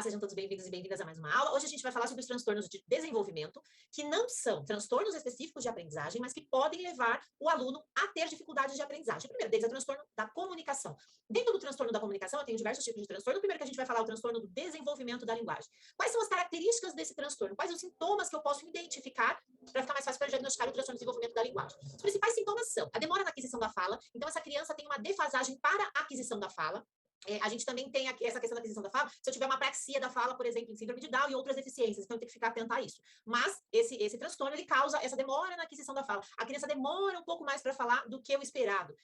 sejam todos bem-vindos e bem-vindas a mais uma aula. Hoje a gente vai falar sobre os transtornos de desenvolvimento, que não são transtornos específicos de aprendizagem, mas que podem levar o aluno a ter dificuldades de aprendizagem. O primeiro deles é o transtorno da comunicação. Dentro do transtorno da comunicação, eu tenho diversos tipos de transtorno. O primeiro que a gente vai falar é o transtorno do desenvolvimento da linguagem. Quais são as características desse transtorno? Quais os sintomas que eu posso identificar para ficar mais fácil para diagnosticar o transtorno de desenvolvimento da linguagem? Os principais sintomas são a demora na aquisição da fala. Então, essa criança tem uma defasagem para a aquisição da fala. A gente também tem aqui essa questão da aquisição da fala, se eu tiver uma apraxia da fala, por exemplo, em síndrome de Down e outras deficiências, então eu tenho que ficar atenta a isso. Mas esse transtorno, ele causa essa demora na aquisição da fala. A criança demora um pouco mais para falar do que o esperado.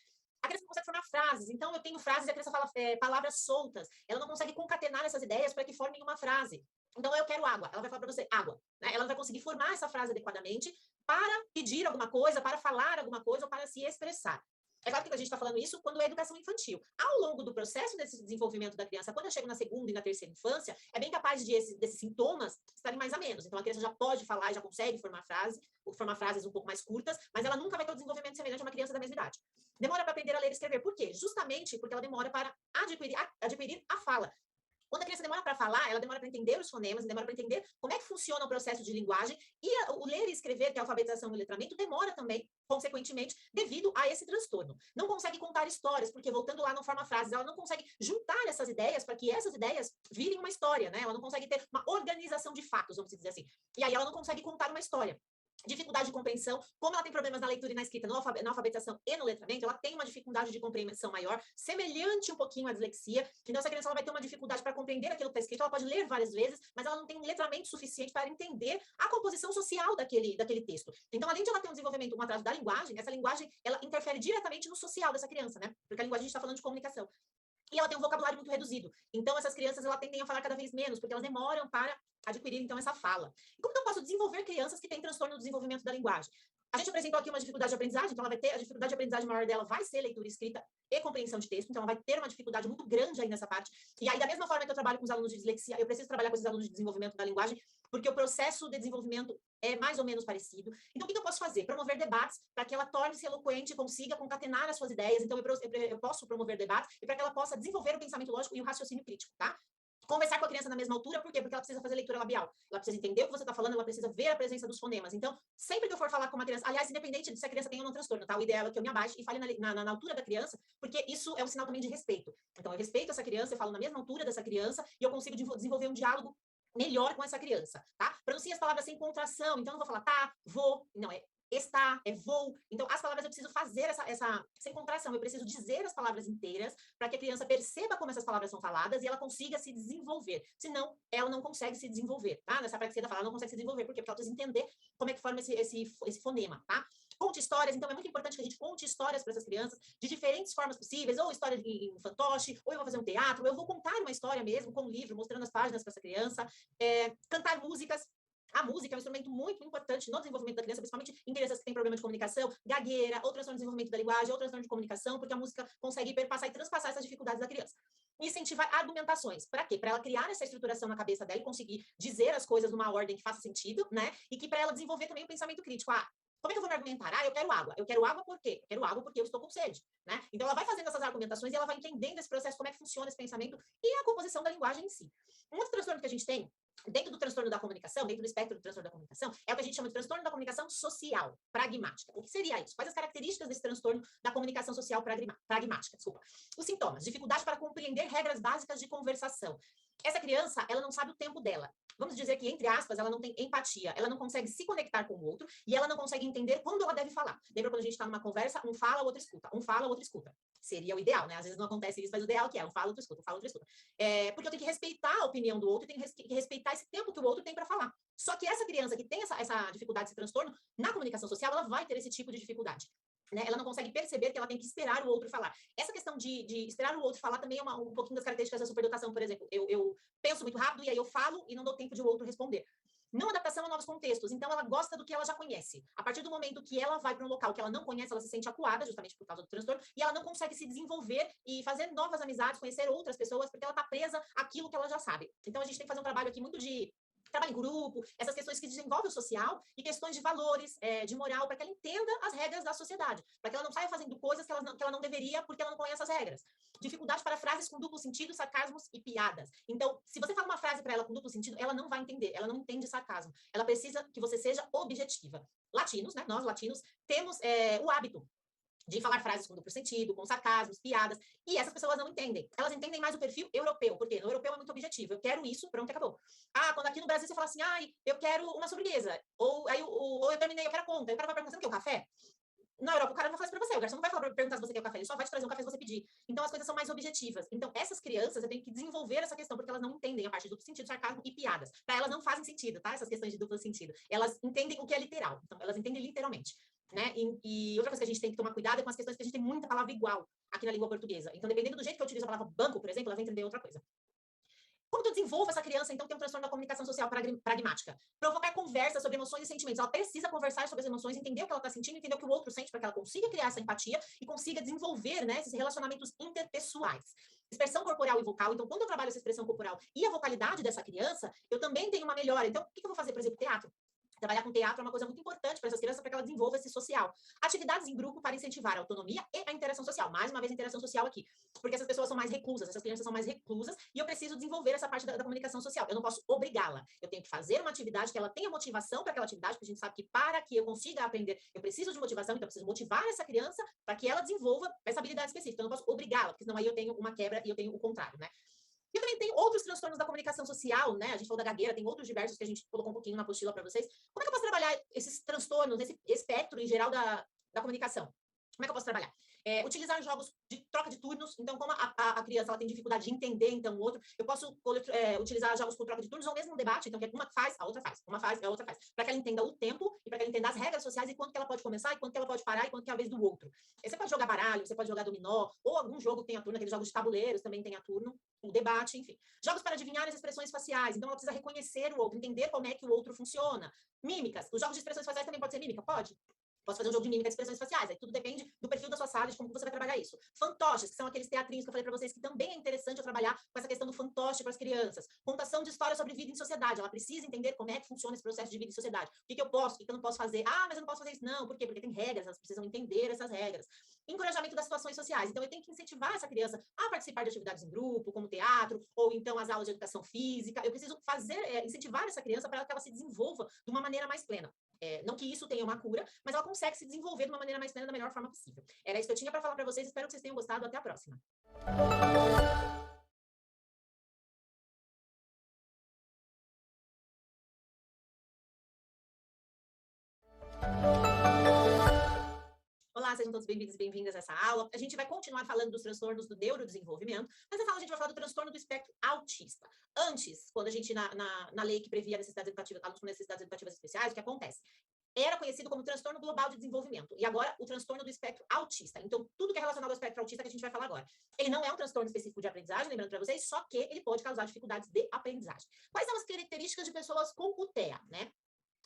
A criança não consegue formar frases, então eu tenho frases e a criança fala palavras soltas, ela não consegue concatenar essas ideias para que formem uma frase. Então, eu quero água, ela vai falar para você, água. Né? Ela não vai conseguir formar essa frase adequadamente para pedir alguma coisa, para falar alguma coisa ou para se expressar. É claro que a gente está falando isso quando é educação infantil. Ao longo do processo desse desenvolvimento da criança, quando eu chego na segunda e na terceira infância, é bem capaz desses sintomas estarem mais a menos. Então, a criança já pode falar, já consegue formar frases um pouco mais curtas, mas ela nunca vai ter o desenvolvimento semelhante a uma criança da mesma idade. Demora para aprender a ler e escrever. Por quê? Justamente porque ela demora para adquirir a fala. Quando a criança demora para falar, ela demora para entender os fonemas, demora para entender como é que funciona o processo de linguagem, e o ler e escrever, que é a alfabetização e o letramento, demora também, consequentemente, devido a esse transtorno. Não consegue contar histórias, porque voltando lá não forma frases, ela não consegue juntar essas ideias para que essas ideias virem uma história, né? Ela não consegue ter uma organização de fatos, vamos dizer assim. E aí ela não consegue contar uma história. Dificuldade de compreensão, como ela tem problemas na leitura e na escrita, na alfabetização e no letramento, ela tem uma dificuldade de compreensão maior, semelhante um pouquinho à dislexia. Então, essa criança ela vai ter uma dificuldade para compreender aquilo que está escrito, ela pode ler várias vezes, mas ela não tem um letramento suficiente para entender a composição social daquele texto. Então, além de ela ter um desenvolvimento, um atraso da linguagem, essa linguagem, ela interfere diretamente no social dessa criança, né? Porque a linguagem a gente está falando de comunicação. E ela tem um vocabulário muito reduzido. Então, essas crianças elas tendem a falar cada vez menos, porque elas demoram para adquirir, então, essa fala. E como que eu posso desenvolver crianças que têm transtorno no desenvolvimento da linguagem? A gente apresentou aqui uma dificuldade de aprendizagem, então ela vai ter, a dificuldade de aprendizagem maior dela vai ser leitura e escrita e compreensão de texto, então ela vai ter uma dificuldade muito grande aí nessa parte. E aí, da mesma forma que eu trabalho com os alunos de dislexia, eu preciso trabalhar com esses alunos de desenvolvimento da linguagem, porque o processo de desenvolvimento é mais ou menos parecido. Então, o que eu posso fazer? Promover debates para que ela torne-se eloquente, consiga concatenar as suas ideias. Então, eu posso promover debates e para que ela possa desenvolver o pensamento lógico e o raciocínio crítico, tá? Conversar com a criança na mesma altura, por quê? Porque ela precisa fazer leitura labial. Ela precisa entender o que você está falando, ela precisa ver a presença dos fonemas. Então, sempre que eu for falar com uma criança, aliás, independente de se a criança tem ou não transtorno, tá? O ideal é que eu me abaixe e fale na altura da criança, porque isso é um sinal também de respeito. Então, eu respeito essa criança, eu falo na mesma altura dessa criança e eu consigo desenvolver um diálogo melhor com essa criança, tá? Pronuncie as palavras sem contração, então eu não vou falar tá, vou, não, é está, é vou. Então, as palavras eu preciso fazer essa sem contração, eu preciso dizer as palavras inteiras para que a criança perceba como essas palavras são faladas e ela consiga se desenvolver. Senão, ela não consegue se desenvolver, tá? Nessa praxia da fala, ela não consegue se desenvolver. Por quê? Porque ela precisa entender como é que forma esse fonema, tá? Conte histórias, então é muito importante que a gente conte histórias para essas crianças de diferentes formas possíveis, ou história em fantoche, ou eu vou fazer um teatro, ou eu vou contar uma história mesmo, com um livro, mostrando as páginas para essa criança, cantar músicas. A música é um instrumento muito importante no desenvolvimento da criança, principalmente em crianças que têm problema de comunicação, gagueira, ou transtorno de desenvolvimento da linguagem, ou transtorno de comunicação, porque a música consegue perpassar e transpassar essas dificuldades da criança. Incentivar argumentações. Para quê? Para ela criar essa estruturação na cabeça dela e conseguir dizer as coisas numa ordem que faça sentido, né? E que para ela desenvolver também o pensamento crítico. Como é que eu vou me argumentar? Eu quero água. Eu quero água por quê? Eu quero água porque eu estou com sede, né? Então, ela vai fazendo essas argumentações e ela vai entendendo esse processo, como é que funciona esse pensamento e a composição da linguagem em si. Um outro transtorno que a gente tem dentro do transtorno da comunicação, dentro do espectro do transtorno da comunicação, é o que a gente chama de transtorno da comunicação social, pragmática. O que seria isso? Quais as características desse transtorno da comunicação social pragmática? Desculpa. Os sintomas: dificuldade para compreender regras básicas de conversação. Essa criança, ela não sabe o tempo dela. Vamos dizer que, entre aspas, ela não tem empatia, ela não consegue se conectar com o outro e ela não consegue entender quando ela deve falar. Lembra quando a gente está numa conversa, um fala, o outro escuta, um fala, o outro escuta. Seria o ideal, né? Às vezes não acontece isso, mas o ideal que é um fala, outro escuta, um fala, outro escuta. Porque eu tenho que respeitar a opinião do outro, tenho que respeitar esse tempo que o outro tem para falar. Só que essa criança que tem essa dificuldade, esse transtorno, na comunicação social, ela vai ter esse tipo de dificuldade. Né? Ela não consegue perceber que ela tem que esperar o outro falar. Essa questão de esperar o outro falar também é um pouquinho das características da superdotação, por exemplo. Eu penso muito rápido e aí eu falo e não dou tempo de o outro responder. Não adaptação a novos contextos. Então, ela gosta do que ela já conhece. A partir do momento que ela vai para um local que ela não conhece, ela se sente acuada, justamente por causa do transtorno, e ela não consegue se desenvolver e fazer novas amizades, conhecer outras pessoas, porque ela está presa àquilo que ela já sabe. Então, a gente tem que fazer um trabalho aqui muito de trabalho em grupo, essas questões que desenvolvem o social e questões de valores, de moral, para que ela entenda as regras da sociedade, para que ela não saia fazendo coisas que ela não deveria porque ela não conhece as regras. Dificuldade para frases com duplo sentido, sarcasmos e piadas. Então, se você fala uma frase para ela com duplo sentido, ela não vai entender, ela não entende sarcasmo. Ela precisa que você seja objetiva. Latinos, né, nós latinos, temos o hábito de falar frases com duplo sentido, com sarcasmos, piadas, e essas pessoas não entendem. Elas entendem mais o perfil europeu, porque no europeu é muito objetivo. Eu quero isso, pronto, acabou. Quando aqui no Brasil você fala assim, eu quero uma sobremesa, ou eu terminei, eu quero a conta, eu quero perguntar, você não quer um café? Na Europa, o cara não vai fazer isso pra você, o garçom não vai perguntar se você quer o café, ele só vai te trazer um café se você pedir. Então, as coisas são mais objetivas. Então, essas crianças, eu tenho que desenvolver essa questão, porque elas não entendem a parte de duplo sentido, sarcasmo e piadas. Para elas não fazem sentido, tá? Essas questões de duplo sentido. Elas entendem o que é literal. Então, elas entendem literalmente. Né? E outra coisa que a gente tem que tomar cuidado é com as questões que a gente tem muita palavra igual aqui na língua portuguesa. Então, dependendo do jeito que eu utilizo a palavra banco, por exemplo, ela vai entender outra coisa. Como que eu desenvolvo essa criança, então, tem um transtorno da comunicação social pragmática? Provocar conversa sobre emoções e sentimentos. Ela precisa conversar sobre as emoções, entender o que ela está sentindo, entender o que o outro sente, para que ela consiga criar essa empatia e consiga desenvolver, né, esses relacionamentos interpessoais. Expressão corporal e vocal. Então, quando eu trabalho essa expressão corporal e a vocalidade dessa criança, eu também tenho uma melhora. Então, o que eu vou fazer, por exemplo, teatro? Trabalhar com teatro é uma coisa muito importante para essas crianças, para que ela desenvolva esse social. Atividades em grupo para incentivar a autonomia e a interação social. Mais uma vez, a interação social aqui. Porque essas pessoas são mais reclusas, essas crianças são mais reclusas, e eu preciso desenvolver essa parte da comunicação social. Eu não posso obrigá-la. Eu tenho que fazer uma atividade que ela tenha motivação para aquela atividade, porque a gente sabe que para que eu consiga aprender, eu preciso de motivação, então eu preciso motivar essa criança para que ela desenvolva essa habilidade específica. Eu não posso obrigá-la, porque senão aí eu tenho uma quebra e eu tenho o contrário, né? E também tem outros transtornos da comunicação social, né? A gente falou da gagueira, tem outros diversos que a gente colocou um pouquinho na apostila para vocês. Como é que eu posso trabalhar esses transtornos, esse espectro em geral da comunicação? Como é que eu posso trabalhar? Utilizar jogos de troca de turnos. Então, como a criança ela tem dificuldade de entender, então, o outro, eu posso utilizar jogos com troca de turnos ou mesmo um debate. Então, que uma faz, a outra faz. Uma faz, a outra faz. Para que ela entenda o tempo e para que ela entenda as regras sociais e quando que ela pode começar e quando que ela pode parar e quando que é a vez do outro. Você pode jogar baralho, você pode jogar dominó, ou algum jogo que tenha turno, aqueles jogos de tabuleiros também tem a turno, o debate, enfim. Jogos para adivinhar as expressões faciais. Então, ela precisa reconhecer o outro, entender como é que o outro funciona. Mímicas. Os jogos de expressões faciais também pode ser mímica? Pode. Posso fazer um jogo de mímica de expressões faciais. Aí tudo depende do perfil da sua sala, de como você vai trabalhar isso. Fantoches, que são aqueles teatrinhos que eu falei para vocês, que também é interessante eu trabalhar com essa questão do fantoche para as crianças. Contação de histórias sobre vida em sociedade. Ela precisa entender como é que funciona esse processo de vida em sociedade. O que eu posso, o que eu não posso fazer. Mas eu não posso fazer isso. Não, por quê? Porque tem regras, elas precisam entender essas regras. Encorajamento das situações sociais. Então, eu tenho que incentivar essa criança a participar de atividades em grupo, como teatro, ou então as aulas de educação física. Eu preciso incentivar essa criança para que ela se desenvolva de uma maneira mais plena. Não que isso tenha uma cura, mas ela consegue se desenvolver de uma maneira mais plena, da melhor forma possível. Era isso que eu tinha para falar para vocês. Espero que vocês tenham gostado. Até a próxima. Olá, sejam todos bem-vindos e bem-vindas a essa aula. A gente vai continuar falando dos transtornos do neurodesenvolvimento, mas a gente vai falar do transtorno do espectro autista. Antes, quando a gente, na lei que previa necessidades educativas, alunos com necessidades educativas especiais, o que acontece? Era conhecido como transtorno global de desenvolvimento, e agora o transtorno do espectro autista. Então, tudo que é relacionado ao espectro autista que a gente vai falar agora. Ele não é um transtorno específico de aprendizagem, lembrando para vocês, só que ele pode causar dificuldades de aprendizagem. Quais são as características de pessoas com o TEA, né?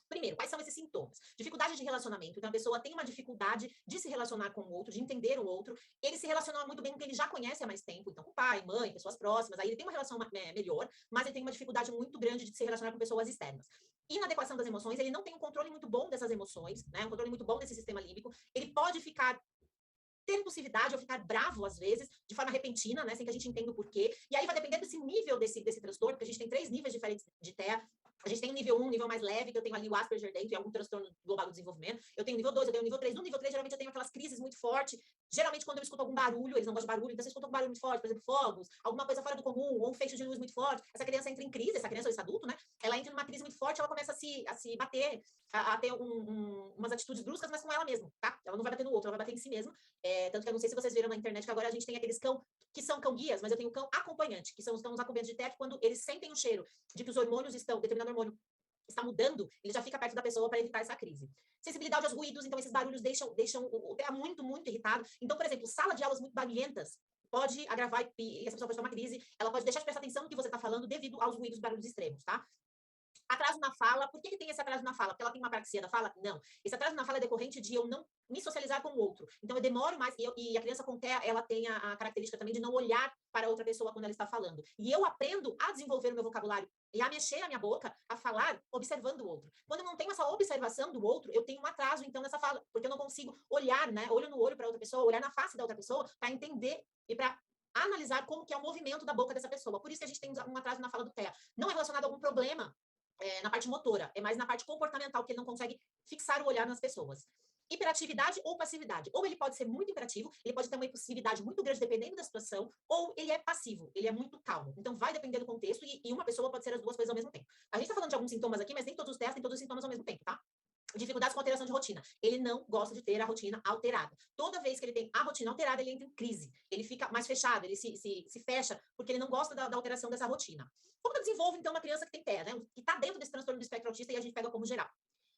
Primeiro, quais são esses sintomas? Dificuldade de relacionamento. Então, a pessoa tem uma dificuldade de se relacionar com o outro, de entender o outro. Ele se relaciona muito bem com quem ele já conhece há mais tempo. Então, com pai, mãe, pessoas próximas. Aí ele tem uma relação melhor, mas ele tem uma dificuldade muito grande de se relacionar com pessoas externas. Inadequação das emoções. Ele não tem um controle muito bom dessas emoções, né? Um controle muito bom desse sistema límbico. Ele pode ficar ter impulsividade ou ficar bravo, às vezes, de forma repentina, né, sem que a gente entenda o porquê. E aí vai depender desse nível desse transtorno, porque a gente tem 3 níveis diferentes de TEA. A gente tem o nível 1, um nível mais leve, que eu tenho ali o Asperger dentro e algum transtorno global do desenvolvimento. Eu tenho o nível 2, eu tenho o nível 3. No nível 3, geralmente, eu tenho aquelas crises muito fortes. Geralmente, quando eu escuto algum barulho, eles não gostam de barulho, então você escuta um barulho muito forte, por exemplo, fogos, alguma coisa fora do comum, ou um feixe de luz muito forte, essa criança entra em crise, essa criança ou esse adulto, né? Ela entra numa crise muito forte, ela começa a se bater, a ter umas atitudes bruscas, mas com ela mesma, tá? Ela não vai bater no outro, ela vai bater em si mesma. Tanto que eu não sei se vocês viram na internet que agora a gente tem aqueles cão que são cão guias, mas eu tenho cão acompanhante, que são os cães acompanhantes de TEA, quando eles sentem o cheiro de que os hormônios estão, determinado hormônio está mudando, ele já fica perto da pessoa para evitar essa crise. Sensibilidade aos ruídos, então esses barulhos deixam o TEA muito, muito irritado. Então, por exemplo, sala de aulas muito barulhentas pode agravar e essa pessoa pode ter uma crise, ela pode deixar de prestar atenção no que você está falando devido aos ruídos, barulhos extremos, tá? Atraso na fala. Por que tem esse atraso na fala? Porque ela tem uma apraxia da fala? Não. Esse atraso na fala é decorrente de eu não me socializar com o outro. Então, eu demoro mais, e a criança com TEA, ela tem a característica também de não olhar para outra pessoa quando ela está falando. E eu aprendo a desenvolver o meu vocabulário e a mexer a minha boca, a falar, observando o outro. Quando eu não tenho essa observação do outro, eu tenho um atraso, então, nessa fala, porque eu não consigo olhar, né, olho no olho para outra pessoa, olhar na face da outra pessoa, para entender e para analisar como que é o movimento da boca dessa pessoa. Por isso que a gente tem um atraso na fala do TEA. Não é relacionado a algum problema na parte motora, é mais na parte comportamental, que ele não consegue fixar o olhar nas pessoas. Hiperatividade ou passividade. Ou ele pode ser muito hiperativo, ele pode ter uma impulsividade muito grande dependendo da situação, ou ele é passivo, ele é muito calmo. Então, vai depender do contexto e uma pessoa pode ser as duas coisas ao mesmo tempo. A gente está falando de alguns sintomas aqui, mas nem todos os testes têm todos os sintomas ao mesmo tempo, tá? Dificuldades com alteração de rotina. Ele não gosta de ter a rotina alterada. Toda vez que ele tem a rotina alterada, ele entra em crise. Ele fica mais fechado, ele se fecha, porque ele não gosta da alteração dessa rotina. Como eu desenvolvo, então, uma criança que tem TEA, né? Que está dentro desse transtorno do espectro autista e a gente pega como geral?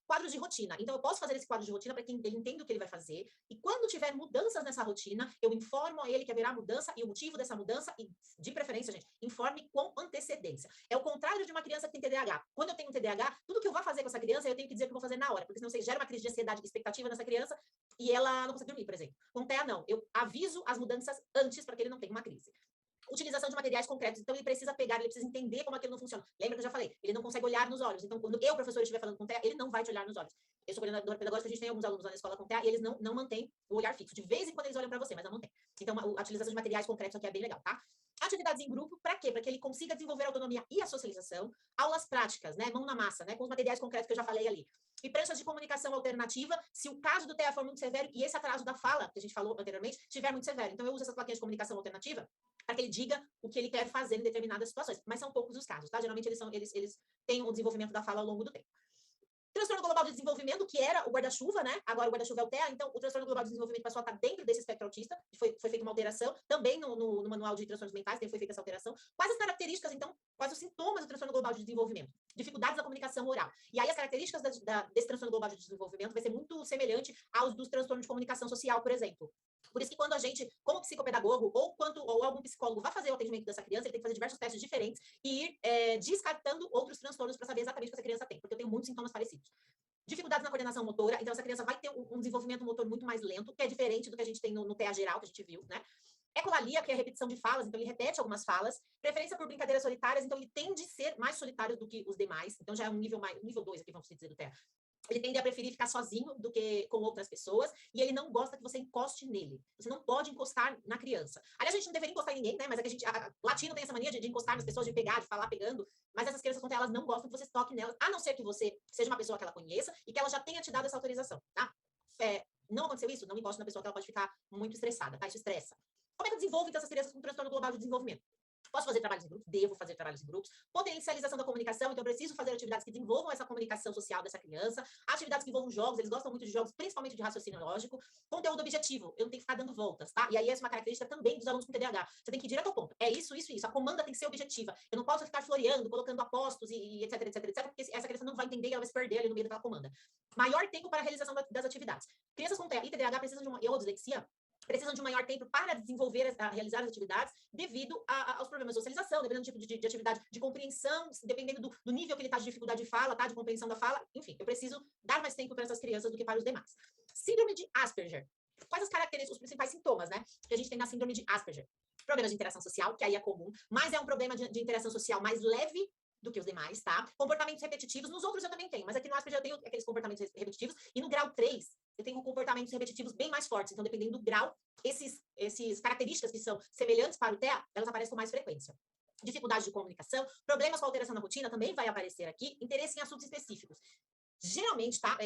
Quadros de rotina. Então, eu posso fazer esse quadro de rotina para que ele entenda o que ele vai fazer. E quando tiver mudanças nessa rotina, eu informo a ele que haverá mudança e o motivo dessa mudança, e, de preferência, gente, informe com antecedência. É o contrário de uma criança que tem TDAH. Quando eu tenho um TDAH, tudo que eu vou fazer com essa criança, eu tenho que dizer que eu vou fazer na hora, porque senão você gera uma crise de ansiedade, de expectativa nessa criança e ela não consegue dormir, por exemplo. Com TEA, não. Eu aviso as mudanças antes para que ele não tenha uma crise. Utilização de materiais concretos. Então, ele precisa pegar, ele precisa entender como aquilo não funciona. Lembra que eu já falei? Ele não consegue olhar nos olhos. Então, quando eu, professor, estiver falando com TEA, ele não vai te olhar nos olhos. Eu sou coordenadora pedagógica, a gente tem alguns alunos lá na escola com TEA e eles não mantêm o olhar fixo. De vez em quando eles olham para você, mas não mantém. Então, a utilização de materiais concretos aqui é bem legal, tá? Atividades em grupo, para quê? Para que ele consiga desenvolver a autonomia e a socialização. Aulas práticas, né? Mão na massa, né? Com os materiais concretos que eu já falei ali. E pranchas de comunicação alternativa, se o caso do TEA for muito severo e esse atraso da fala, que a gente falou anteriormente, estiver muito severo. Então, eu uso essas plaquinhas de comunicação alternativa para que ele diga o que ele quer fazer em determinadas situações. Mas são poucos os casos, tá? Geralmente, eles têm o desenvolvimento da fala ao longo do tempo. Transtorno global de desenvolvimento, que era o guarda-chuva, né? Agora o guarda-chuva é o TEA, então o transtorno global de desenvolvimento pessoal está dentro desse espectro autista, foi feita uma alteração, também no manual de transtornos mentais foi feita essa alteração. Quais as características, então, quais os sintomas do transtorno global de desenvolvimento? Dificuldades na comunicação oral. E aí as características desse transtorno global de desenvolvimento vai ser muito semelhante aos dos transtornos de comunicação social, por exemplo. Por isso que quando a gente, como psicopedagogo ou algum psicólogo vai fazer o atendimento dessa criança, ele tem que fazer diversos testes diferentes e ir descartando outros transtornos para saber exatamente o que essa criança tem, porque eu tenho muitos sintomas parecidos. Dificuldades na coordenação motora, então essa criança vai ter um desenvolvimento motor muito mais lento, que é diferente do que a gente tem no TEA geral, que a gente viu, né? Ecolalia, que é a repetição de falas, então ele repete algumas falas. Preferência por brincadeiras solitárias, então ele tende a ser mais solitário do que os demais, então já é um nível 2 aqui, vamos dizer, do TEA. Ele tende a preferir ficar sozinho do que com outras pessoas, e ele não gosta que você encoste nele. Você não pode encostar na criança. Aliás, a gente não deveria encostar em ninguém, né? Mas é que latino tem essa mania de encostar nas pessoas, de pegar, de falar pegando, mas essas crianças, quando elas não gostam que você toque nelas, a não ser que você seja uma pessoa que ela conheça e que ela já tenha te dado essa autorização, tá? Não aconteceu isso? Não encoste na pessoa, que ela pode ficar muito estressada, tá? Isso estressa. Como é que eu desenvolvo, então, essas crianças com transtorno global de desenvolvimento? Posso fazer trabalhos em grupos? Devo fazer trabalhos em grupos. Potencialização da comunicação, então eu preciso fazer atividades que desenvolvam essa comunicação social dessa criança. Atividades que envolvam jogos, eles gostam muito de jogos, principalmente de raciocínio lógico. Conteúdo objetivo, eu não tenho que ficar dando voltas, tá? E aí essa é uma característica também dos alunos com TDAH. Você tem que ir direto ao ponto. É isso. A comanda tem que ser objetiva. Eu não posso ficar floreando, colocando apostos e etc, porque essa criança não vai entender e ela vai se perder ali no meio daquela comanda. Maior tempo para a realização das atividades. Crianças com TEA e TDAH precisam de ou dislexia, precisam de um maior tempo para desenvolver, realizar as atividades, devido aos problemas de socialização, dependendo do tipo de atividade, de compreensão, dependendo do nível que ele está de dificuldade de fala, tá? De compreensão da fala. Enfim, eu preciso dar mais tempo para essas crianças do que para os demais. Síndrome de Asperger. Quais as características, os principais sintomas, né? Que a gente tem na síndrome de Asperger? Problemas de interação social, que aí é comum, mas é um problema de interação social mais leve do que os demais, tá? Comportamentos repetitivos, nos outros eu também tenho, mas aqui no Asperger eu tenho aqueles comportamentos repetitivos, e no grau 3, eu tenho comportamentos repetitivos bem mais fortes, então dependendo do grau, esses características que são semelhantes para o TEA, elas aparecem com mais frequência. Dificuldade de comunicação, problemas com alteração na rotina também vai aparecer aqui, interesse em assuntos específicos. Geralmente, tá?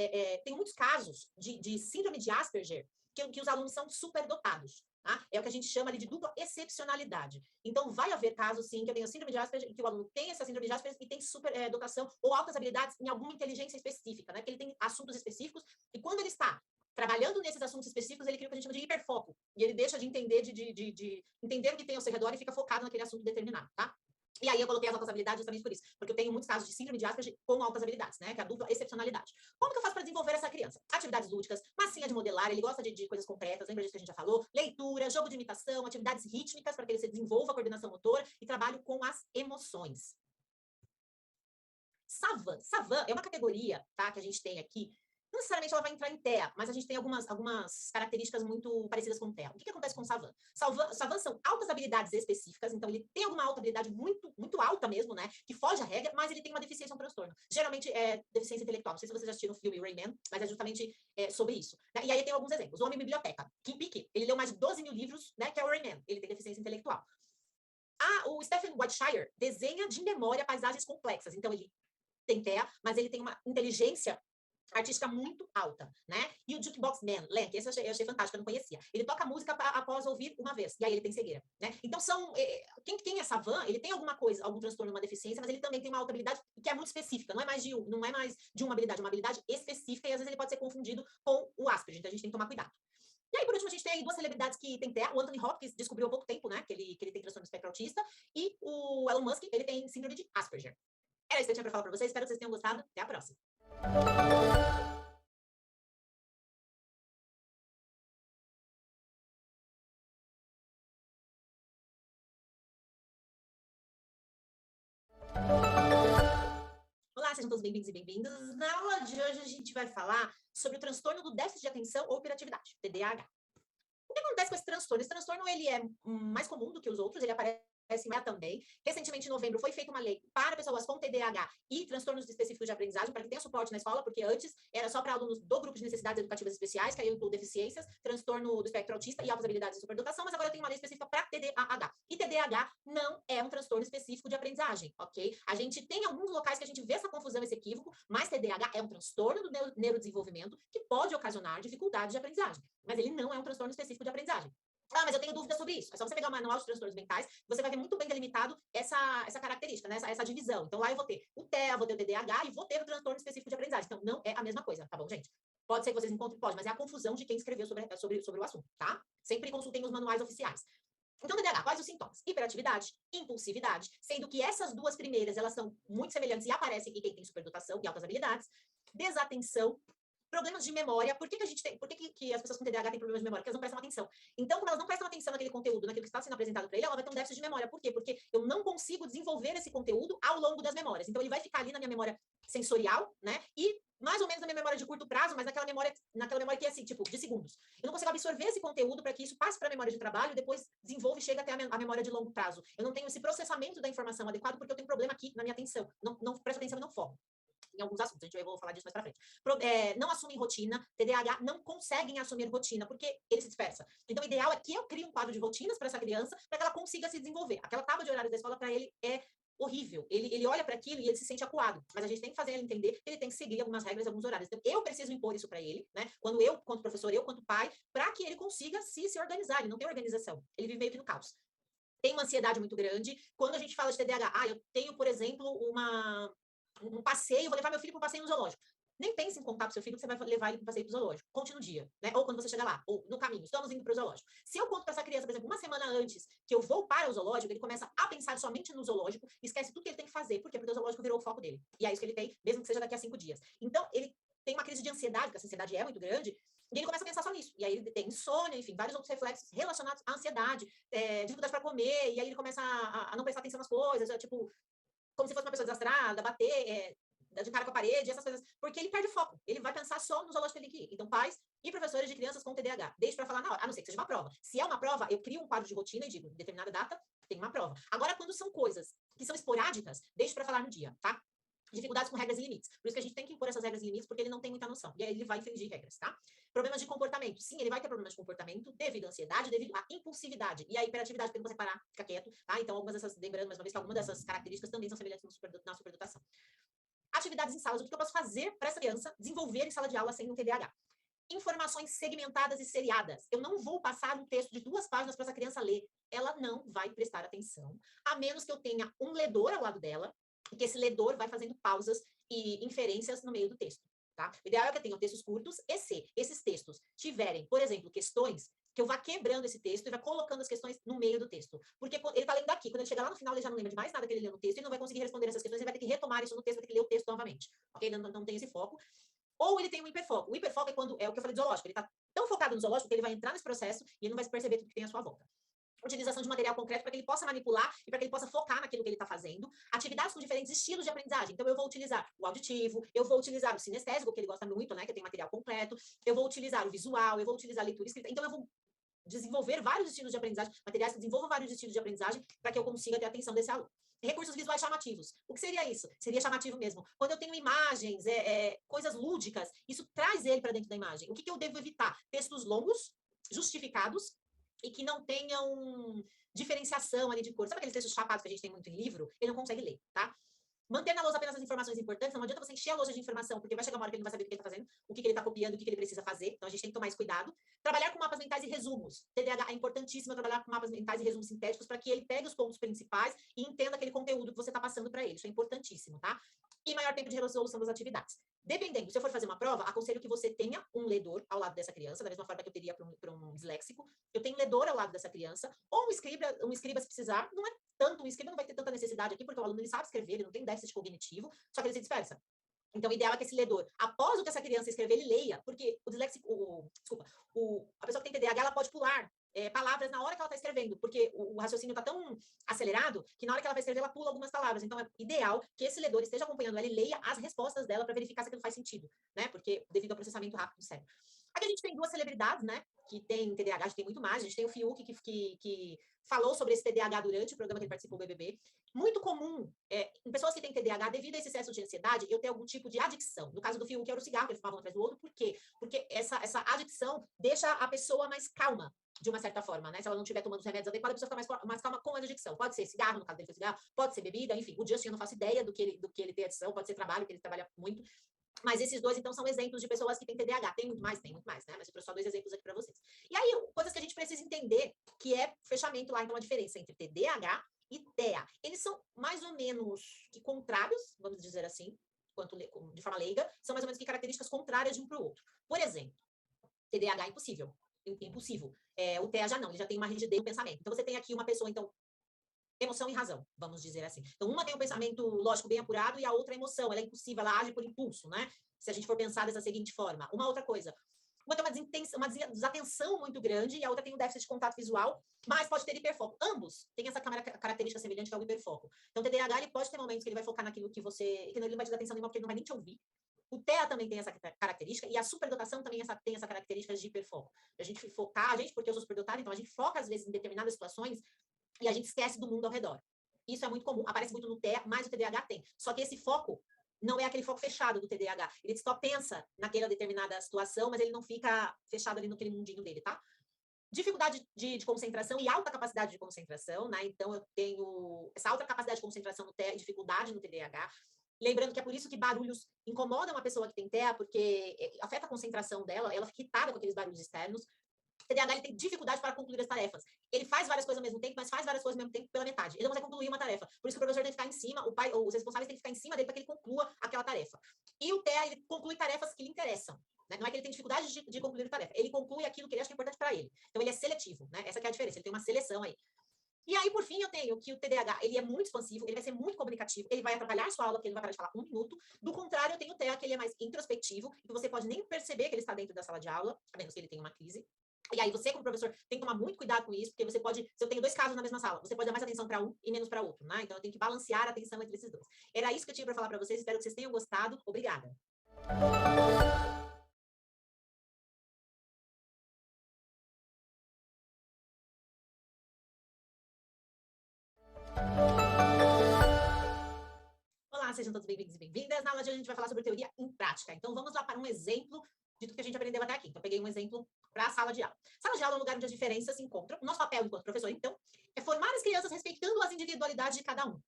Tem muitos casos de síndrome de Asperger que os alunos são superdotados. Tá? É o que a gente chama ali de dupla excepcionalidade. Então, vai haver casos, sim, que eu tenho síndrome de Asperger, que o aluno tem essa síndrome de Asperger e tem super dotação ou altas habilidades em alguma inteligência específica, né? Que ele tem assuntos específicos, e quando ele está trabalhando nesses assuntos específicos, ele cria o que a gente chama de hiperfoco, e ele deixa de entender, de entender o que tem ao seu redor e fica focado naquele assunto determinado, tá? E aí eu coloquei as altas habilidades justamente por isso, porque eu tenho muitos casos de síndrome de Asperger com altas habilidades, né? Que é a dupla excepcionalidade. Como que eu faço para desenvolver essa criança? Atividades lúdicas, massinha de modelar, ele gosta de coisas concretas, lembra disso que a gente já falou? Leitura, jogo de imitação, atividades rítmicas para que ele se desenvolva a coordenação motora e trabalho com as emoções. Savan é uma categoria, tá? Que a gente tem aqui. necessariamente ela vai entrar em TEA, mas a gente tem algumas características muito parecidas com TEA. O que acontece com o Savan? Savan são altas habilidades específicas, então ele tem alguma alta habilidade muito, muito alta mesmo, né? Que foge à regra, mas ele tem uma deficiência, um transtorno. Geralmente é deficiência intelectual. Não sei se vocês já assistiram o filme Rayman, mas é justamente sobre isso. Né? E aí tem alguns exemplos. O Homem Biblioteca, Kim Peek, ele leu mais de 12 mil livros, né? Que é o Rayman. Ele tem deficiência intelectual. O Stephen Whiteshire desenha de memória paisagens complexas. Então, ele tem TEA, mas ele tem uma inteligência artística muito alta, né? E o Jukebox Man, Lenk, esse eu achei fantástico, eu não conhecia. Ele toca música após ouvir uma vez, e aí ele tem cegueira, né? Então quem é Savan, ele tem alguma coisa, algum transtorno, uma deficiência, mas ele também tem uma alta habilidade que é muito específica, não é mais de uma habilidade, é uma habilidade específica, e às vezes ele pode ser confundido com o Asperger, então a gente tem que tomar cuidado. E aí, por último, a gente tem aí duas celebridades que têm TEA. O Anthony Hopkins descobriu há pouco tempo, né, que ele tem transtorno do espectro autista, e o Elon Musk, ele tem síndrome de Asperger. Era isso que eu tinha para falar para vocês, espero que vocês tenham gostado. Até a próxima. Olá, sejam todos bem-vindos e bem-vindas. Na aula de hoje a gente vai falar sobre o transtorno do déficit de atenção ou hiperatividade, TDAH. O que acontece com esse transtorno? Esse transtorno ele é mais comum do que os outros, ele aparece em também. Recentemente, em novembro, foi feita uma lei para pessoas com TDAH e transtornos específicos de aprendizagem, para que tenha suporte na escola, porque antes era só para alunos do grupo de necessidades educativas especiais, que aí inclui deficiências, transtorno do espectro autista e altas habilidades de superdotação, mas agora tem uma lei específica para TDAH. E TDAH não é um transtorno específico de aprendizagem, ok? A gente tem alguns locais que a gente vê essa confusão, esse equívoco, mas TDAH é um transtorno do neurodesenvolvimento que pode ocasionar dificuldades de aprendizagem, mas ele não é um transtorno específico de aprendizagem. Ah, mas eu tenho dúvida sobre isso. É só você pegar o manual de transtornos mentais, você vai ver muito bem delimitado essa característica, né? essa divisão. Então, lá eu vou ter o TEA, vou ter o TDAH e vou ter o transtorno específico de aprendizagem. Então, não é a mesma coisa, tá bom, gente? Pode ser que vocês encontrem, pode, mas é a confusão de quem escreveu sobre o assunto, tá? Sempre consultem os manuais oficiais. Então, TDAH, quais os sintomas? Hiperatividade, impulsividade, sendo que essas duas primeiras, elas são muito semelhantes e aparecem em quem tem superdotação e altas habilidades. Desatenção, problemas de memória. Por que a gente tem, por que as pessoas com TDAH têm problemas de memória? Porque elas não prestam atenção. Então, quando elas não prestam atenção naquele conteúdo, naquilo que está sendo apresentado para ele, ela vai ter um déficit de memória. Por quê? Porque eu não consigo desenvolver esse conteúdo ao longo das memórias. Então, ele vai ficar ali na minha memória sensorial, né? E mais ou menos na minha memória de curto prazo, mas naquela memória que é assim, tipo, de segundos. Eu não consigo absorver esse conteúdo para que isso passe para a memória de trabalho e depois desenvolva e chega até a memória de longo prazo. Eu não tenho esse processamento da informação adequado porque eu tenho problema aqui na minha atenção. Não presto atenção e não foco em alguns assuntos, eu vou falar disso mais pra frente. Não assumem rotina, TDAH não conseguem assumir rotina, porque ele se dispersa. Então, o ideal é que eu crie um quadro de rotinas para essa criança, para que ela consiga se desenvolver. Aquela tábua de horários da escola, para ele, é horrível. Ele olha para aquilo e ele se sente acuado. Mas a gente tem que fazer ele entender que ele tem que seguir algumas regras, alguns horários. Então, eu preciso impor isso para ele, né? Quando eu, quanto professor, eu, quanto pai, para que ele consiga se organizar. Ele não tem organização. Ele vive meio que no caos. Tem uma ansiedade muito grande. Quando a gente fala de TDAH, eu tenho, por exemplo, um passeio, vou levar meu filho para um passeio no zoológico. Nem pense em contar para o seu filho que você vai levar ele para um passeio para o zoológico. Conte no dia, né? Ou quando você chegar lá, ou no caminho, estamos indo para o zoológico. Se eu conto para essa criança, por exemplo, uma semana antes que eu vou para o zoológico, ele começa a pensar somente no zoológico e esquece tudo que ele tem que fazer. Por quê? Porque o zoológico virou o foco dele. E é isso que ele tem, mesmo que seja daqui a 5 dias. Então, ele tem uma crise de ansiedade, porque essa ansiedade é muito grande, e ele começa a pensar só nisso. E aí ele tem insônia, enfim, vários outros reflexos relacionados à ansiedade, dificuldade para comer, e aí ele começa a não prestar atenção nas coisas, tipo, como se fosse uma pessoa desastrada, bater de cara com a parede, essas coisas, porque ele perde o foco. Ele vai pensar só no zoológico que ele quer. Então, pais e professores de crianças com TDAH, deixe para falar na hora, a não ser que seja uma prova. Se é uma prova, eu crio um quadro de rotina e digo, determinada data, tem uma prova. Agora, quando são coisas que são esporádicas, deixe para falar no dia, tá? Dificuldades com regras e limites. Por isso que a gente tem que impor essas regras e limites, porque ele não tem muita noção. E aí ele vai infringir regras, tá? Problemas de comportamento. Sim, ele vai ter problemas de comportamento devido à ansiedade, devido à impulsividade. E a hiperatividade, tem que você parar, ficar quieto, tá? Então, algumas dessas, lembrando mais uma vez que algumas dessas características também são semelhantes na superdotação. Atividades em salas, o que eu posso fazer para essa criança desenvolver em sala de aula sem um TDAH? Informações segmentadas e seriadas. Eu não vou passar um texto de 2 páginas para essa criança ler. Ela não vai prestar atenção, a menos que eu tenha um ledor ao lado dela, e que esse ledor vai fazendo pausas e inferências no meio do texto. Tá? O ideal é que eu tenha textos curtos e se esses textos tiverem, por exemplo, questões, que eu vá quebrando esse texto e vá colocando as questões no meio do texto. Porque ele está lendo daqui, quando ele chegar lá no final, ele já não lembra de mais nada que ele leu no texto e não vai conseguir responder essas questões, ele vai ter que retomar isso no texto, vai ter que ler o texto novamente. Ok? Não tem esse foco. Ou ele tem um hiperfoco. O hiperfoco é quando, é o que eu falei do zoológico, ele está tão focado no zoológico que ele vai entrar nesse processo e ele não vai perceber tudo que tem à sua volta. utilização de material concreto para que ele possa manipular e para que ele possa focar naquilo que ele está fazendo, atividades com diferentes estilos de aprendizagem. Então, eu vou utilizar o auditivo, eu vou utilizar o sinestésico, que ele gosta muito, né, que tem material completo, eu vou utilizar o visual, eu vou utilizar a leitura escrita. Então, eu vou desenvolver vários estilos de aprendizagem, materiais que desenvolvam vários estilos de aprendizagem para que eu consiga ter a atenção desse aluno. Recursos visuais chamativos. O que seria isso? Seria chamativo mesmo. Quando eu tenho imagens, coisas lúdicas, isso traz ele para dentro da imagem. O que eu devo evitar? Textos longos, justificados, e que não tenham diferenciação ali de cor. Sabe aqueles textos chapados que a gente tem muito em livro? Ele não consegue ler, tá? Manter na lousa apenas as informações importantes, não adianta você encher a lousa de informação, porque vai chegar uma hora que ele não vai saber o que ele está fazendo, o que ele está copiando, o que ele precisa fazer. Então, a gente tem que tomar esse cuidado. Trabalhar com mapas mentais e resumos. TDAH é importantíssimo trabalhar com mapas mentais e resumos sintéticos para que ele pegue os pontos principais e entenda aquele conteúdo que você está passando para ele. Isso é importantíssimo, tá? E maior tempo de resolução das atividades. Dependendo, se eu for fazer uma prova, aconselho que você tenha um ledor ao lado dessa criança, da mesma forma que eu teria para um disléxico. Eu tenho um ledor ao lado dessa criança, ou um escriba se precisar. Não é tanto, um escriba não vai ter tanta necessidade aqui, porque o aluno ele sabe escrever, ele não tem déficit cognitivo, só que ele se dispersa. Então, o ideal é que esse ledor, após o que essa criança escrever, ele leia, porque o disléxico, a pessoa que tem TDAH, ela pode pular palavras na hora que ela está escrevendo, porque o raciocínio está tão acelerado que na hora que ela vai escrever, ela pula algumas palavras. Então, é ideal que esse ledor esteja acompanhando ela e leia as respostas dela para verificar se aquilo faz sentido, né? Porque devido ao processamento rápido do cérebro. Aqui a gente tem duas celebridades, né? Que tem TDAH, a gente tem muito mais. A gente tem o Fiuk, que falou sobre esse TDAH durante o programa que ele participou do BBB. Muito comum, em pessoas que têm TDAH, devido a esse excesso de ansiedade, eu tenho algum tipo de adicção. No caso do Fiuk, era o cigarro, que ele fumava um atrás do outro. Por quê? Porque essa adicção deixa a pessoa mais calma, de uma certa forma, né? Se ela não estiver tomando os remédios adequados, a pessoa fica mais calma com a adicção. Pode ser cigarro, no caso dele foi cigarro, pode ser bebida, enfim. O Justin, eu não faço ideia do que ele tem adicção, pode ser trabalho, que ele trabalha muito. Mas esses dois, então, são exemplos de pessoas que têm TDAH. Tem muito mais, né? Mas eu trouxe só dois exemplos aqui para vocês. E aí, coisas que a gente precisa entender, que é fechamento lá, então, a diferença entre TDAH e TEA. Eles são mais ou menos que contrários, vamos dizer assim, de forma leiga, são mais ou menos que características contrárias de um para o outro. Por exemplo, TDAH é impossível. O TEA já não, ele já tem uma rigidez no pensamento. Então, você tem aqui uma pessoa, então, emoção e razão, vamos dizer assim. Então, uma tem um pensamento lógico bem apurado e a outra é emoção, ela é impulsiva, ela age por impulso, né? Se a gente for pensar dessa seguinte forma. Uma outra coisa, uma tem uma desatenção muito grande e a outra tem um déficit de contato visual, mas pode ter hiperfoco. Ambos têm essa característica semelhante que é o hiperfoco. Então, o TDAH, ele pode ter momentos que ele vai focar naquilo que ele não vai te dar atenção nenhuma porque ele não vai nem te ouvir. O TEA também tem essa característica e a superdotação também tem essa característica de hiperfoco. A gente focar, porque eu sou superdotada, então a gente foca às vezes em determinadas situações e a gente esquece do mundo ao redor. Isso é muito comum, aparece muito no TEA, mas o TDAH tem. Só que esse foco não é aquele foco fechado do TDAH. Ele só pensa naquela determinada situação, mas ele não fica fechado ali naquele mundinho dele, tá? Dificuldade de concentração e alta capacidade de concentração, né? Então, eu tenho essa alta capacidade de concentração no TEA e dificuldade no TDAH. Lembrando que é por isso que barulhos incomodam uma pessoa que tem TEA, porque afeta a concentração dela, ela fica irritada com aqueles barulhos externos. O TDAH ele tem dificuldade para concluir as tarefas. Ele faz várias coisas ao mesmo tempo, mas faz várias coisas ao mesmo tempo pela metade. Ele não consegue concluir uma tarefa. Por isso que o professor tem que ficar em cima, os responsáveis têm que ficar em cima dele para que ele conclua aquela tarefa. E o TEA, ele conclui tarefas que lhe interessam. Né? Não é que ele tem dificuldade de concluir a tarefa. Ele conclui aquilo que ele acha que é importante para ele. Então, ele é seletivo. Né? Essa que é a diferença. Ele tem uma seleção aí. E aí, por fim, eu tenho que o TDAH, ele é muito expansivo, ele vai ser muito comunicativo, ele vai atrapalhar a sua aula, porque ele não vai parar de falar um minuto. Do contrário, eu tenho o TEA, que ele é mais introspectivo, e que você pode nem perceber que ele está dentro da sala de aula, a menos que ele tenha uma crise. E aí, você, como professor, tem que tomar muito cuidado com isso, porque você pode, se eu tenho dois casos na mesma sala, você pode dar mais atenção para um e menos para outro, né? Então, eu tenho que balancear a atenção entre esses dois. Era isso que eu tinha para falar para vocês, espero que vocês tenham gostado. Obrigada. Olá, sejam todos bem-vindos e bem-vindas. Na aula de hoje a gente vai falar sobre teoria em prática. Então, vamos lá para um exemplo de tudo que a gente aprendeu até aqui. Então, eu peguei um exemplo para a sala de aula. Sala de aula é um lugar onde as diferenças se encontram. O nosso papel enquanto professor, então, é formar as crianças respeitando as individualidades de cada um.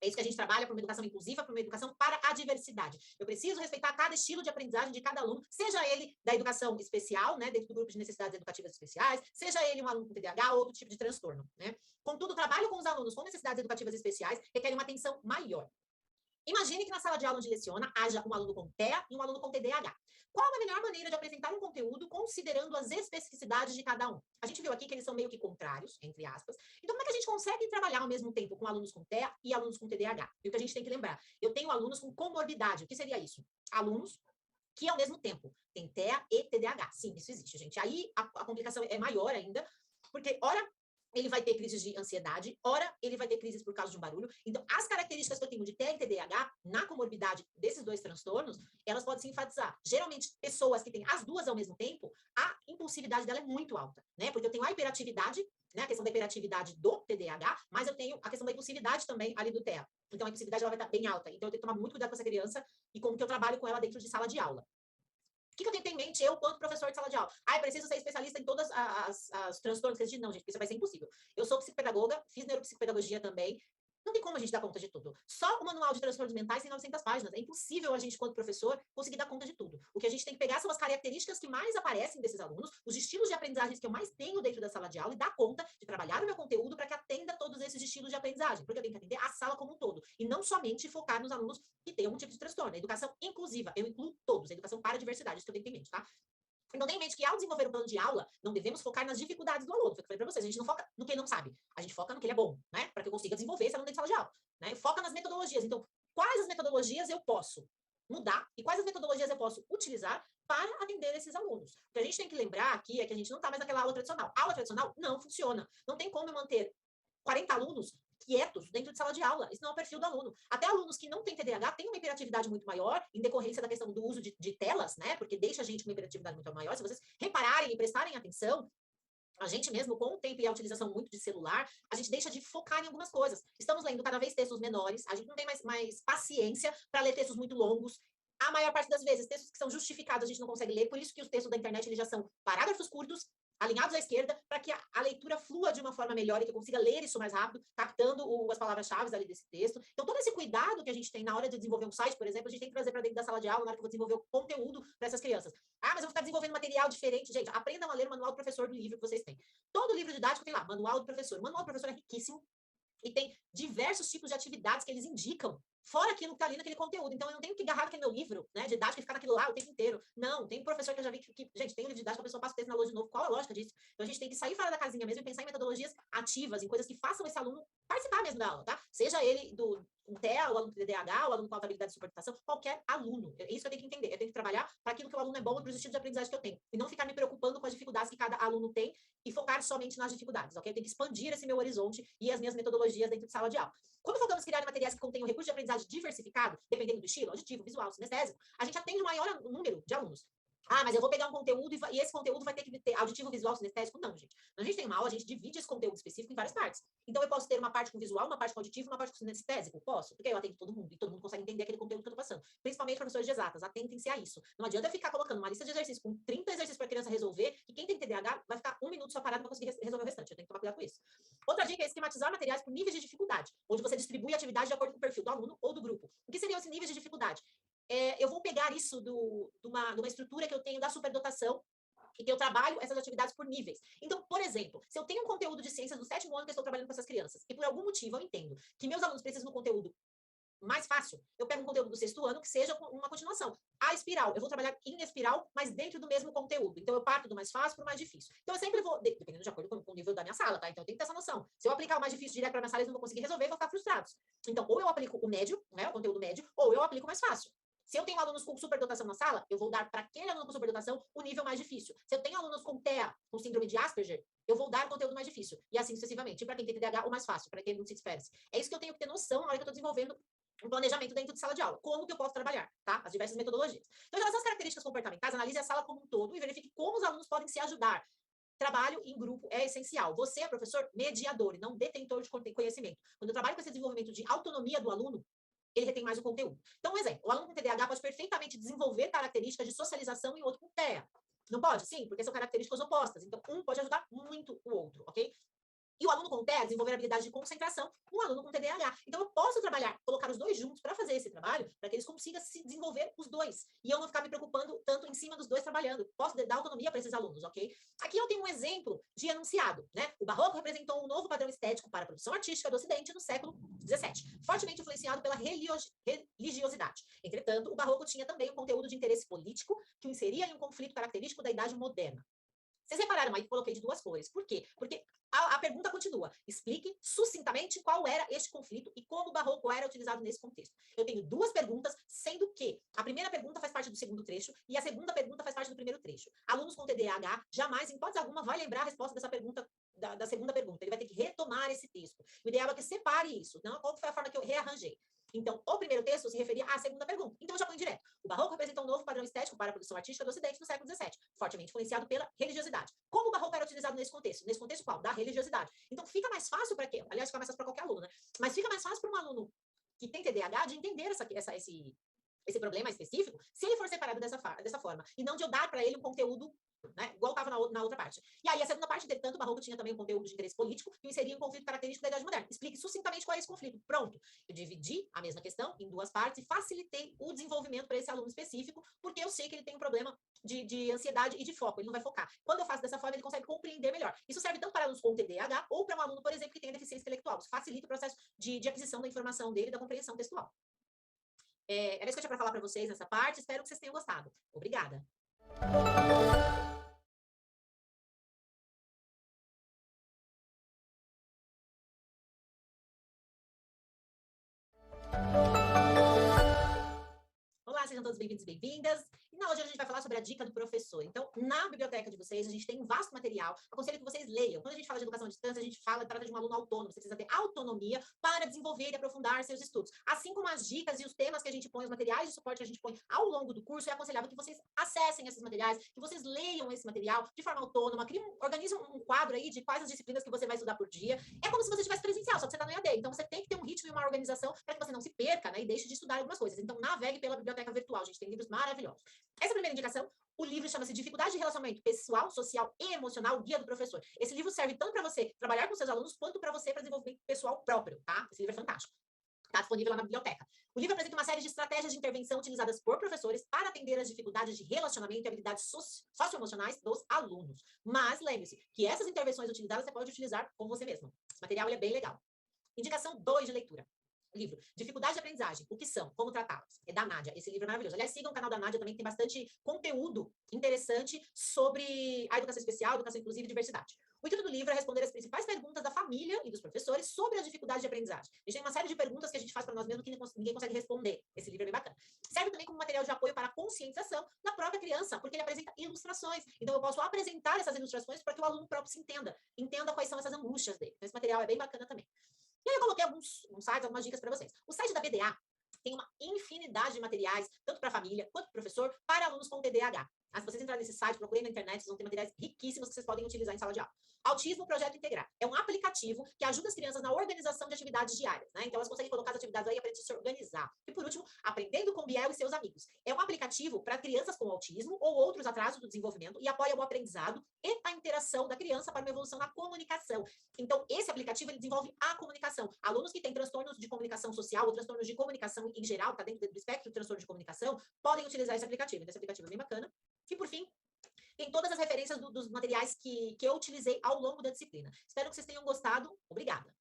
É isso que a gente trabalha para uma educação inclusiva, para uma educação para a diversidade. Eu preciso respeitar cada estilo de aprendizagem de cada aluno, seja ele da educação especial, né, dentro do grupo de necessidades educativas especiais, seja ele um aluno com TDAH ou outro tipo de transtorno, né? Contudo, o trabalho com os alunos com necessidades educativas especiais requer uma atenção maior. Imagine que na sala de aula onde leciona haja um aluno com TEA e um aluno com TDAH. Qual a melhor maneira de apresentar um conteúdo considerando as especificidades de cada um? A gente viu aqui que eles são meio que contrários, entre aspas. Então, como é que a gente consegue trabalhar ao mesmo tempo com alunos com TEA e alunos com TDAH? E o que a gente tem que lembrar? Eu tenho alunos com comorbidade. O que seria isso? Alunos que, ao mesmo tempo, têm TEA e TDAH. Sim, isso existe, gente. Aí, a complicação é maior ainda, porque, ora, ele vai ter crises de ansiedade, ora ele vai ter crises por causa de um barulho. Então, as características que eu tenho de TEA e TDAH, na comorbidade desses dois transtornos, elas podem se enfatizar. Geralmente, pessoas que têm as duas ao mesmo tempo, a impulsividade dela é muito alta, né? Porque eu tenho a hiperatividade, né? A questão da hiperatividade do TDAH, mas eu tenho a questão da impulsividade também ali do TEA. Então, a impulsividade ela vai estar bem alta. Então, eu tenho que tomar muito cuidado com essa criança e como que eu trabalho com ela dentro de sala de aula. O que eu tenho que ter em mente, eu, quanto professor de sala de aula? Ah, eu preciso ser especialista em todas as transtornos que existem. Não, gente, porque isso vai ser impossível. Eu sou psicopedagoga, fiz neuropsicopedagogia também. Não tem como a gente dar conta de tudo. Só o manual de transtornos mentais tem 900 páginas. É impossível a gente, quanto professor, conseguir dar conta de tudo. O que a gente tem que pegar são as características que mais aparecem desses alunos, os estilos de aprendizagem que eu mais tenho dentro da sala de aula e dar conta de trabalhar o meu conteúdo para que atenda todos esses estilos de aprendizagem. Porque eu tenho que atender a sala como um todo. E não somente focar nos alunos que têm algum tipo de transtorno. A educação inclusiva, eu incluo todos. A educação para a diversidade, isso que eu tenho que ter em mente, tá? Então, tenha em mente que ao desenvolver um plano de aula, não devemos focar nas dificuldades do aluno. Foi o que eu falei para vocês. A gente não foca no que ele não sabe. A gente foca no que ele é bom, né? Para que eu consiga desenvolver esse aluno dentro de sala de aula. Né? Foca nas metodologias. Então, quais as metodologias eu posso mudar e quais as metodologias eu posso utilizar para atender esses alunos? O que a gente tem que lembrar aqui é que a gente não está mais naquela aula tradicional. A aula tradicional não funciona. Não tem como eu manter 40 alunos quietos dentro de sala de aula. Isso não é o perfil do aluno. Até alunos que não têm TDAH têm uma hiperatividade muito maior, em decorrência da questão do uso de telas, né? Porque deixa a gente com uma hiperatividade muito maior. Se vocês repararem e prestarem atenção, a gente mesmo, com o tempo e a utilização muito de celular, a gente deixa de focar em algumas coisas. Estamos lendo cada vez textos menores, a gente não tem mais paciência para ler textos muito longos. A maior parte das vezes, textos que são justificados a gente não consegue ler, por isso que os textos da internet eles já são parágrafos curtos, alinhados à esquerda, para que a leitura flua de uma forma melhor e que eu consiga ler isso mais rápido, captando as palavras-chave ali desse texto. Então, todo esse cuidado que a gente tem na hora de desenvolver um site, por exemplo, a gente tem que trazer para dentro da sala de aula, na hora que eu vou desenvolver o conteúdo para essas crianças. Ah, mas eu vou ficar desenvolvendo material diferente. Gente, aprendam a ler o manual do professor do livro que vocês têm. Todo livro didático tem lá, manual do professor. O manual do professor é riquíssimo e tem diversos tipos de atividades que eles indicam, fora aquilo que está ali naquele conteúdo. Então, eu não tenho que agarrar naquele meu livro, né, didático e ficar naquilo lá o tempo inteiro. Não, tem um professor que eu já vi que gente, tem um livro didático, a pessoa passa o texto na lousa de novo. Qual é a lógica disso? Então, a gente tem que sair fora da casinha mesmo e pensar em metodologias ativas, em coisas que façam esse aluno participar mesmo da aula, tá? Seja ele do TEA, o aluno do TDAH, o aluno com alta habilidade de suportação, qualquer aluno. É isso que eu tenho que entender. Eu tenho que trabalhar para aquilo que o aluno é bom e para os estilos de aprendizagem que eu tenho. E não ficar me preocupando com as dificuldades que cada aluno tem e focar somente nas dificuldades, ok? Eu tenho que expandir esse meu horizonte e as minhas metodologias dentro de sala de aula. Quando focamos em criar materiais que contenham recurso de aprendizagem diversificado, dependendo do estilo, auditivo, visual, sinestésico, a gente atende um maior número de alunos. Ah, mas eu vou pegar um conteúdo e esse conteúdo vai ter que ter auditivo, visual, sinestésico? Não, gente. A gente tem uma aula, a gente divide esse conteúdo específico em várias partes. Então, eu posso ter uma parte com visual, uma parte com auditivo, uma parte com sinestésico? Posso, porque eu atendo todo mundo e todo mundo consegue entender aquele conteúdo que eu estou passando. Principalmente professores de exatas, atentem-se a isso. Não adianta eu ficar colocando uma lista de exercícios com 30 exercícios para a criança resolver e quem tem TDAH vai ficar 1 minuto só parado para conseguir resolver o restante. Eu tenho que tomar cuidado com isso. Outra dica é esquematizar materiais por níveis de dificuldade, onde você distribui a atividade de acordo com o perfil do aluno ou do grupo. O que seriam esses níveis de dificuldade? Eu vou pegar isso de uma estrutura que eu tenho da superdotação e que eu trabalho essas atividades por níveis. Então, por exemplo, se eu tenho um conteúdo de ciências do 7º ano que eu estou trabalhando com essas crianças e por algum motivo eu entendo que meus alunos precisam de um conteúdo mais fácil, eu pego um conteúdo do 6º ano que seja uma continuação. A espiral, eu vou trabalhar em espiral, mas dentro do mesmo conteúdo. Então, eu parto do mais fácil para o mais difícil. Então, eu sempre vou, dependendo de acordo com o nível da minha sala, tá? Então, eu tenho que ter essa noção. Se eu aplicar o mais difícil direto para minha sala, eles não vão conseguir resolver e vão ficar frustrados. Então, ou eu aplico o médio, né, o conteúdo médio, ou eu aplico o mais fácil. Se eu tenho alunos com superdotação na sala, eu vou dar para aquele aluno com superdotação o nível mais difícil. Se eu tenho alunos com TEA, com síndrome de Asperger, eu vou dar o conteúdo mais difícil. E assim sucessivamente. E para quem tem TDAH, o mais fácil, para quem não se disperse. É isso que eu tenho que ter noção na hora que eu estou desenvolvendo um planejamento dentro de sala de aula. Como que eu posso trabalhar, tá? As diversas metodologias. Então, em relação às características comportamentais, analise a sala como um todo e verifique como os alunos podem se ajudar. Trabalho em grupo é essencial. Você é professor mediador e não detentor de conhecimento. Quando eu trabalho com esse desenvolvimento de autonomia do aluno, ele retém mais o conteúdo. Então, um exemplo, o aluno com TDAH pode perfeitamente desenvolver características de socialização e outro com TEA. Não pode? Sim, porque são características opostas. Então, um pode ajudar muito o outro, ok? E o aluno com TEA desenvolver habilidade de concentração, um aluno com TDAH. Então, eu posso trabalhar, colocar os dois juntos para fazer esse trabalho, para que eles consigam se desenvolver os dois. E eu não ficar me preocupando tanto em cima dos dois trabalhando. Posso dar autonomia para esses alunos, ok? Aqui eu tenho um exemplo de enunciado, né? O barroco representou um novo padrão estético para a produção artística do Ocidente no século XVII, fortemente influenciado pela religiosidade. Entretanto, o barroco tinha também um conteúdo de interesse político que o inseria em um conflito característico da Idade Moderna. Vocês repararam aí que coloquei de duas cores. Por quê? Porque a pergunta continua. Explique sucintamente qual era este conflito e como o barroco era utilizado nesse contexto. Eu tenho duas perguntas, sendo que a primeira pergunta faz parte do segundo trecho e a segunda pergunta faz parte do primeiro trecho. Alunos com TDAH jamais, em hipótese alguma, vai lembrar a resposta dessa pergunta da segunda pergunta. Ele vai ter que retomar esse texto. O ideal é que separe isso. Não, qual foi a forma que eu rearranjei? Então, o primeiro texto se referia à segunda pergunta. Então, eu já ponho direto. O barroco representa um novo padrão estético para a produção artística do Ocidente no século XVII, fortemente influenciado pela religiosidade. Como o barroco era utilizado nesse contexto? Nesse contexto qual? Da religiosidade. Então, fica mais fácil para quê? Aliás, fica mais fácil para qualquer aluno, né? Mas fica mais fácil para um aluno que tem TDAH de entender esse problema específico, se ele for separado dessa forma, e não de eu dar para ele um conteúdo, né, igual estava na outra parte. E aí, a segunda parte, tanto o barroco tinha também um conteúdo de interesse político, que inseria um conflito característico da Idade Moderna. Explique sucintamente qual é esse conflito. Pronto. Eu dividi a mesma questão em duas partes e facilitei o desenvolvimento para esse aluno específico, porque eu sei que ele tem um problema de ansiedade e de foco, ele não vai focar. Quando eu faço dessa forma, ele consegue compreender melhor. Isso serve tanto para alunos com TDAH ou para um aluno, por exemplo, que tem deficiência intelectual. Isso facilita o processo de aquisição da informação dele e da compreensão textual. Era isso que eu tinha para falar para vocês nessa parte. Espero que vocês tenham gostado. Obrigada. Olá, sejam todos bem-vindos e bem-vindas. E na hoje a gente vai falar sobre a dica do professor. Então, na biblioteca de vocês, a gente tem um vasto material. Aconselho que vocês leiam. Quando a gente fala de educação à distância, a gente trata de um aluno autônomo. Você precisa ter autonomia para desenvolver e aprofundar seus estudos. Assim como as dicas e os temas que a gente põe, os materiais de suporte que a gente põe ao longo do curso, é aconselhável que vocês acessem esses materiais, que vocês leiam esse material de forma autônoma, organize um quadro aí de quais as disciplinas que você vai estudar por dia. É como se você estivesse presencial, só que você está no EAD. Então, você tem que ter um ritmo e uma organização para que você não se perca, né, e deixe de estudar algumas coisas. Então, navegue pela biblioteca virtual. A gente tem livros maravilhosos. Essa primeira indicação, o livro chama-se Dificuldade de Relacionamento Pessoal, Social e Emocional, Guia do Professor. Esse livro serve tanto para você trabalhar com seus alunos, quanto para você para desenvolvimento pessoal próprio, tá? Esse livro é fantástico. Está disponível lá na biblioteca. O livro apresenta uma série de estratégias de intervenção utilizadas por professores para atender as dificuldades de relacionamento e habilidades socioemocionais dos alunos. Mas lembre-se que essas intervenções utilizadas você pode utilizar com você mesmo. Esse material é bem legal. Indicação 2 de leitura. Livro Dificuldade de Aprendizagem, o que são, como tratá-las. É da Nádia, esse livro é maravilhoso. Aliás, sigam o canal da Nádia também, que tem bastante conteúdo interessante sobre a educação especial, educação inclusiva e diversidade. O intuito do livro é responder as principais perguntas da família e dos professores sobre as dificuldades de aprendizagem. A gente tem uma série de perguntas que a gente faz para nós mesmos que ninguém consegue responder. Esse livro é bem bacana. Serve também como material de apoio para a conscientização da própria criança, porque ele apresenta ilustrações. Então, eu posso apresentar essas ilustrações para que o aluno próprio se entenda quais são essas angústias dele. Então, esse material é bem bacana também. E aí eu coloquei alguns sites, algumas dicas para vocês. O site da BDA tem uma infinidade de materiais, tanto para a família quanto para o professor, para alunos com TDAH. Se vocês entrarem nesse site, procurem na internet, vocês vão ter materiais riquíssimos que vocês podem utilizar em sala de aula. Autismo Projeto Integrar. É um aplicativo que ajuda as crianças na organização de atividades diárias, né? Então, elas conseguem colocar as atividades aí e aprender a se organizar. E, por último, Aprendendo com Biel e seus amigos. É um aplicativo para crianças com autismo ou outros atrasos do desenvolvimento e apoia o aprendizado e a interação da criança para uma evolução na comunicação. Então, esse aplicativo ele desenvolve a comunicação. Alunos que têm transtornos de comunicação social ou transtornos de comunicação em geral, está dentro do espectro de transtorno de comunicação, podem utilizar esse aplicativo. Então, esse aplicativo é bem bacana. E, por fim, tem todas as referências dos materiais que eu utilizei ao longo da disciplina. Espero que vocês tenham gostado. Obrigada.